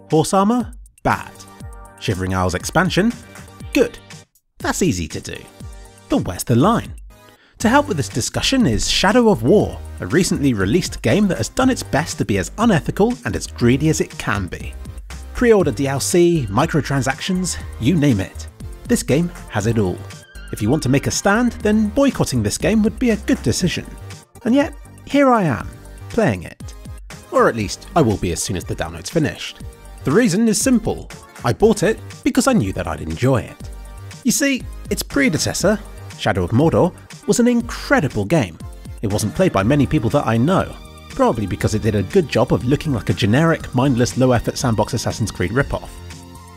Horse armor? Bad. Shivering Isles expansion? Good. That's easy to do. But where's the line? To help with this discussion is Shadow of War, a recently released game that has done its best to be as unethical and as greedy as it can be. Pre-order DLC, microtransactions, you name it. This game has it all. If you want to make a stand, then boycotting this game would be a good decision. And yet, here I am, playing it. Or at least, I will be as soon as the download's finished. The reason is simple. I bought it because I knew that I'd enjoy it. You see, its predecessor, Shadow of Mordor, was an incredible game. It wasn't played by many people that I know, probably because it did a good job of looking like a generic, mindless, low-effort sandbox Assassin's Creed ripoff.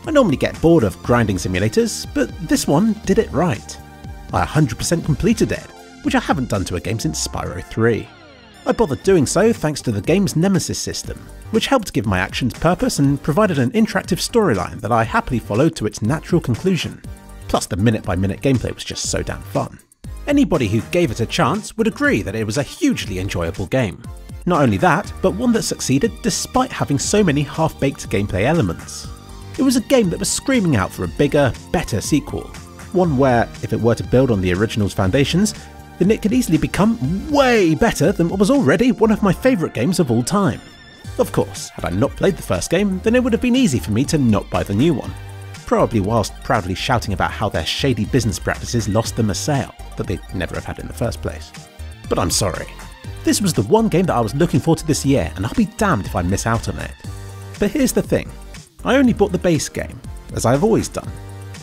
I normally get bored of grinding simulators, but this one did it right. I 100% completed it, which I haven't done to a game since Spyro 3. I bothered doing so thanks to the game's Nemesis system, which helped give my actions purpose and provided an interactive storyline that I happily followed to its natural conclusion. Plus the minute-by-minute gameplay was just so damn fun. Anybody who gave it a chance would agree that it was a hugely enjoyable game. Not only that, but one that succeeded despite having so many half-baked gameplay elements. It was a game that was screaming out for a bigger, better sequel. One where, if it were to build on the original's foundations, then it could easily become way better than what was already one of my favourite games of all time. Of course, had I not played the first game, then it would have been easy for me to not buy the new one. Probably whilst proudly shouting about how their shady business practices lost them a sale that they'd never have had in the first place. But I'm sorry. This was the one game that I was looking forward to this year, and I'll be damned if I miss out on it. But here's the thing. I only bought the base game, as I have always done.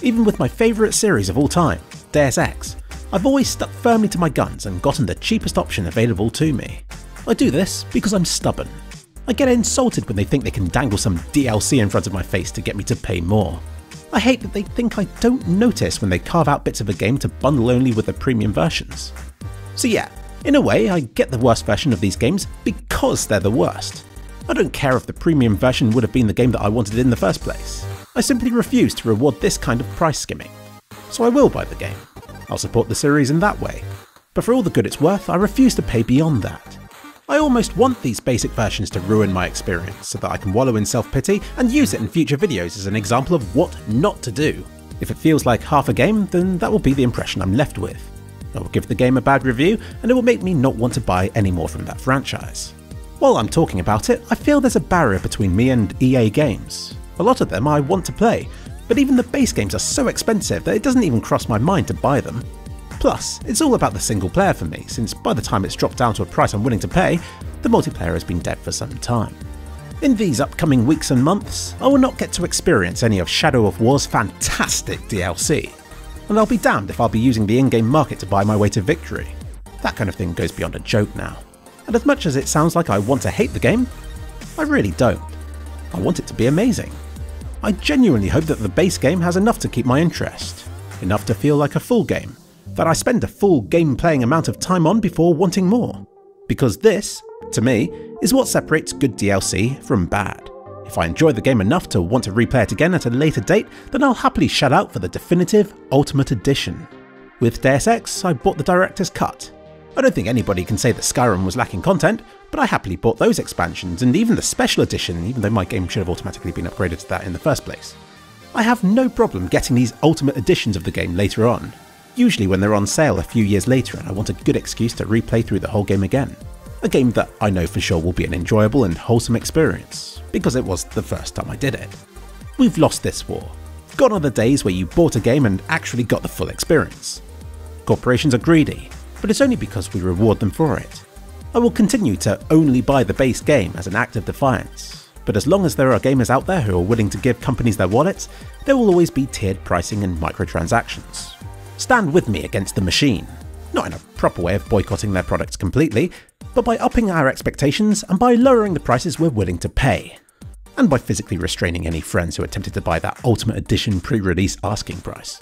Even with my favourite series of all time, Deus Ex, I've always stuck firmly to my guns and gotten the cheapest option available to me. I do this because I'm stubborn. I get insulted when they think they can dangle some DLC in front of my face to get me to pay more. I hate that they think I don't notice when they carve out bits of a game to bundle only with the premium versions. So yeah, in a way I get the worst version of these games because they're the worst. I don't care if the premium version would have been the game that I wanted in the first place. I simply refuse to reward this kind of price skimming. So I will buy the game. I'll support the series in that way. But for all the good it's worth, I refuse to pay beyond that. I almost want these basic versions to ruin my experience so that I can wallow in self-pity and use it in future videos as an example of what not to do. If it feels like half a game, then that will be the impression I'm left with. I will give the game a bad review and it will make me not want to buy any more from that franchise. While I'm talking about it, I feel there's a barrier between me and EA games. A lot of them I want to play, but even the base games are so expensive that it doesn't even cross my mind to buy them. Plus, it's all about the single player for me, since by the time it's dropped down to a price I'm willing to pay, the multiplayer has been dead for some time. In these upcoming weeks and months, I will not get to experience any of Shadow of War's fantastic DLC, and I'll be damned if I'll be using the in-game market to buy my way to victory. That kind of thing goes beyond a joke now. And as much as it sounds like I want to hate the game, I really don't. I want it to be amazing. I genuinely hope that the base game has enough to keep my interest, enough to feel like a full game, that I spend a full game playing amount of time on before wanting more. Because this, to me, is what separates good DLC from bad. If I enjoy the game enough to want to replay it again at a later date, then I'll happily shell out for the definitive Ultimate Edition. With Deus Ex, I bought the Director's Cut. I don't think anybody can say that Skyrim was lacking content, but I happily bought those expansions and even the Special Edition, even though my game should have automatically been upgraded to that in the first place. I have no problem getting these Ultimate Editions of the game later on. Usually when they're on sale a few years later and I want a good excuse to replay through the whole game again. A game that I know for sure will be an enjoyable and wholesome experience, because it was the first time I did it. We've lost this war. Gone are the days where you bought a game and actually got the full experience. Corporations are greedy, but it's only because we reward them for it. I will continue to only buy the base game as an act of defiance, but as long as there are gamers out there who are willing to give companies their wallets, there will always be tiered pricing and microtransactions. Stand with me against the machine, not in a proper way of boycotting their products completely, but by upping our expectations and by lowering the prices we're willing to pay, and by physically restraining any friends who attempted to buy that Ultimate Edition pre-release asking price.